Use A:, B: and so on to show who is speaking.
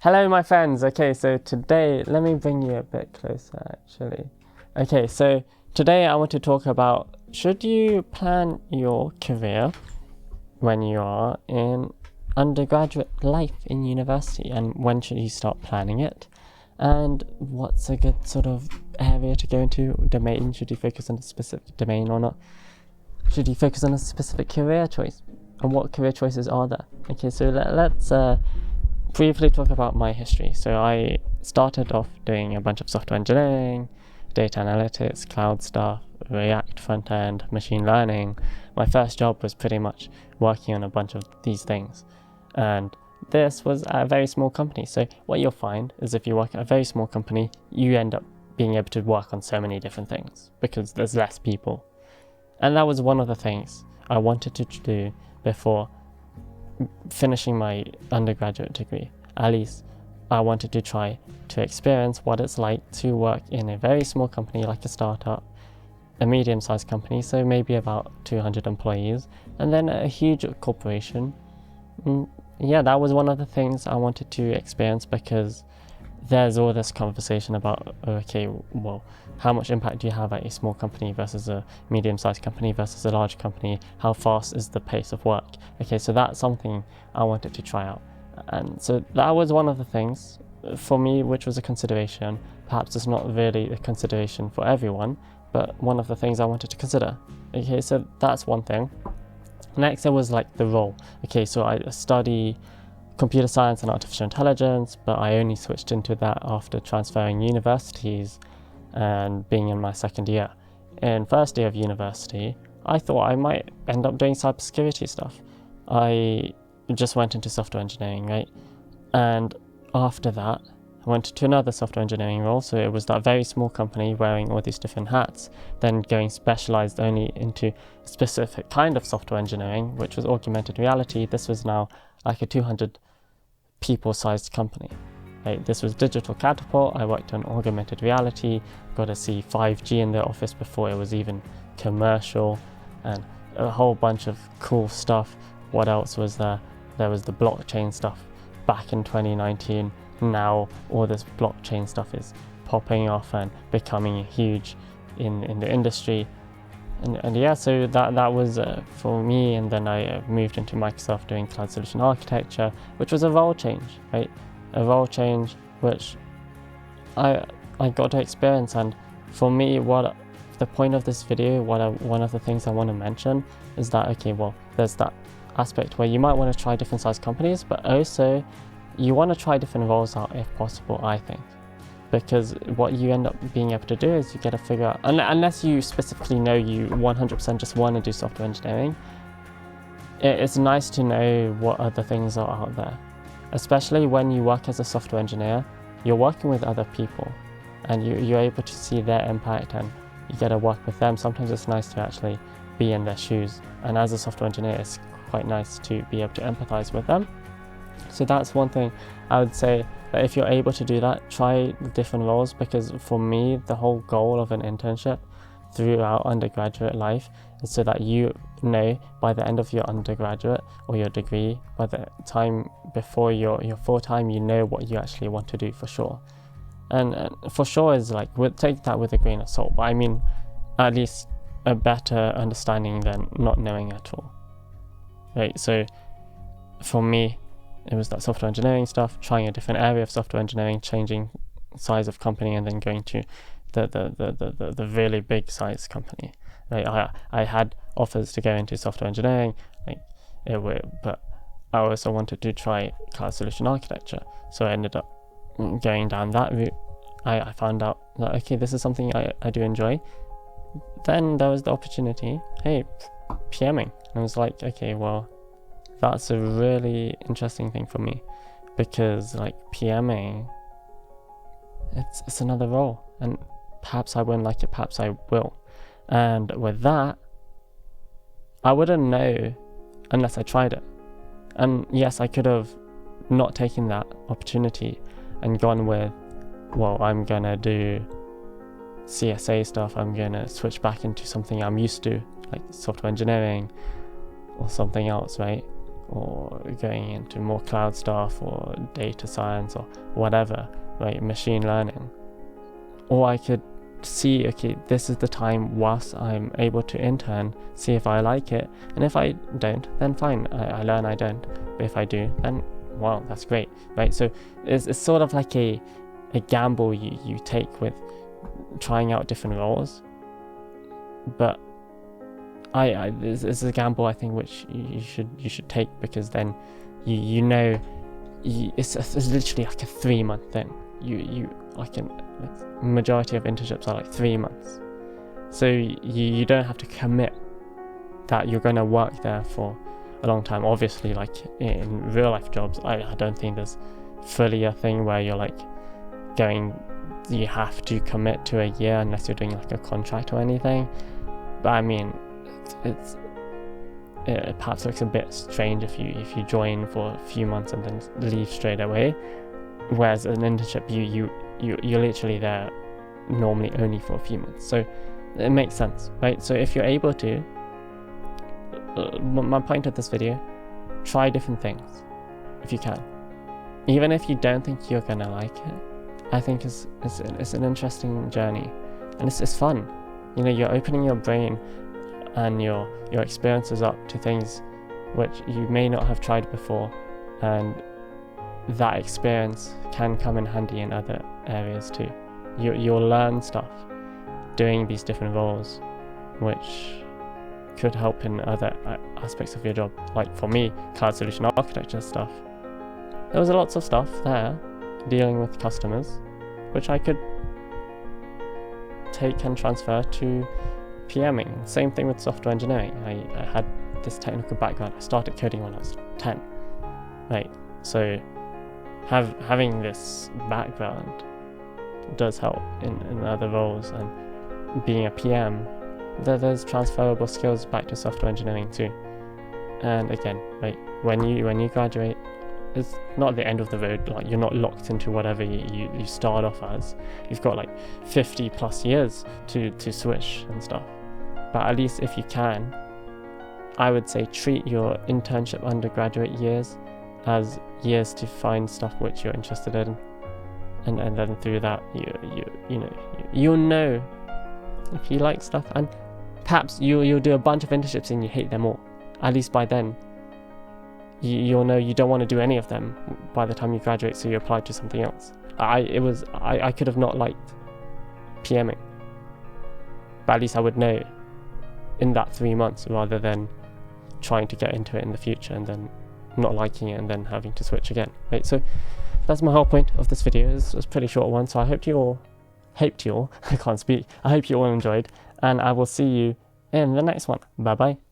A: Hello, my friends. Okay, so today, let me bring you a bit closer actually. Okay, so today I want to talk about should you plan your career when you are in undergraduate life in university, and when should you start planning it? And what's a good sort of area to go into, domain? Should you focus on a specific domain or not? Should you focus on a specific career choice? And what career choices are there? Okay, so let's briefly talk about my history. So I started off doing a bunch of software engineering, data analytics, cloud stuff, React front end, machine learning. My first job was pretty much working on a bunch of these things. And this was at a very small company. So what you'll find is if you work at a very small company, you end up being able to work on so many different things because there's less people. And that was one of the things I wanted to do before finishing my undergraduate degree. At least I wanted to try to experience what it's like to work in a very small company like a startup, a medium-sized company, so maybe about 200 employees, and then a huge corporation. Yeah, that was one of the things I wanted to experience because there's all this conversation about, okay, well, how much impact do you have at a small company versus a medium-sized company versus a large company? How fast is the pace of work? Okay, so that's something I wanted to try out. And so that was one of the things for me, which was a consideration. Perhaps it's not really a consideration for everyone, but one of the things I wanted to consider. Okay, so that's one thing. Next, it was like the role. Okay, so I study computer science and artificial intelligence, but I only switched into that after transferring universities and being in my second year. In first year of university, I thought I might end up doing cybersecurity stuff. I just went into software engineering, right? And after that, I went to another software engineering role, so it was that very small company wearing all these different hats, then going specialized only into a specific kind of software engineering, which was augmented reality. This was now like a 200 people-sized company. Right? This was Digital Catapult. I worked on augmented reality, got to see 5G in the office before it was even commercial, and a whole bunch of cool stuff. What else was there? There was the blockchain stuff back in 2019. Now all this blockchain stuff is popping off and becoming huge in the industry. And yeah, so that was for me, and then I moved into Microsoft doing cloud solution architecture, which was a role change, right? A role change which I got to experience. And for me, what the point of this video, one of the things I want to mention is that, okay, well, there's that aspect where you might want to try different size companies, but also you want to try different roles out if possible, I think. Because what you end up being able to do is you get to figure out, unless you specifically know you 100% just want to do software engineering, it's nice to know what other things are out there. Especially when you work as a software engineer, you're working with other people and you're able to see their impact and you get to work with them. Sometimes it's nice to actually be in their shoes. And as a software engineer, it's quite nice to be able to empathize with them. So that's one thing I would say, that if you're able to do that, try different roles, because for me, the whole goal of an internship throughout undergraduate life is so that you know by the end of your undergraduate or your degree, by the time before your full-time, you know what you actually want to do for sure. And for sure is like, take that with a grain of salt, but I mean at least a better understanding than not knowing at all. Right, so for me, it was that software engineering stuff, trying a different area of software engineering, changing size of company, and then going to the really big size company. Right? I had offers to go into software engineering, but I also wanted to try cloud solution architecture. So I ended up going down that route. I found out that, okay, this is something I do enjoy. Then there was the opportunity, hey, PMing. And I was like, okay, well, that's a really interesting thing for me, because like PMing, it's another role, and perhaps I won't like it, perhaps I will. And with that, I wouldn't know unless I tried it. And yes, I could have not taken that opportunity and gone with, well, I'm gonna do CSA stuff, I'm gonna switch back into something I'm used to, like software engineering or something else, right? or going into more cloud stuff or data science or whatever, right, machine learning. Or I could see, okay, this is the time whilst I'm able to intern, see if I like it, and if I don't, then fine, I learn I don't, but if I do, then wow, that's great, right? So it's sort of like a gamble you take with trying out different roles, but this is a gamble I think which you should take, because then you know it's literally like a 3-month thing. You like majority of internships are like 3 months, so you don't have to commit that you're going to work there for a long time. Obviously, like in real life jobs, I don't think there's fully a thing where you're like you have to commit to a year unless you're doing like a contract or anything. But I mean, it perhaps looks a bit strange if you join for a few months and then leave straight away, whereas an internship you're literally there normally only for a few months, so it makes sense, right? So if you're able to, my point of this video, try different things if you can, even if you don't think you're gonna like it. I think it's an interesting journey, and it's fun. You know, you're opening your brain and your experiences up to things which you may not have tried before, and that experience can come in handy in other areas too. You'll learn stuff doing these different roles which could help in other aspects of your job. Like for me, cloud solution architecture stuff, there was lots of stuff there dealing with customers which I could take and transfer to PMing. Same thing with software engineering. I had this technical background. I started coding when I was 10, right? So having this background does help in other roles, and being a PM, there's transferable skills back to software engineering too. And again, right, when you graduate, it's not the end of the road. Like, you're not locked into whatever you start off as. You've got like 50 plus years to switch and stuff. But at least if you can, I would say treat your internship undergraduate years as years to find stuff which you're interested in, and then through that you'll know if you like stuff, and perhaps you'll do a bunch of internships and you hate them all. At least by then you'll know you don't want to do any of them by the time you graduate, so you apply to something else. I could have not liked PMing, but at least I would know in that 3 months, rather than trying to get into it in the future and then not liking it and then having to switch again, right? So that's my whole point of this video. It's a pretty short one, so I hope you all I can't speak. I hope you all enjoyed, and I will see you in the next one. Bye bye.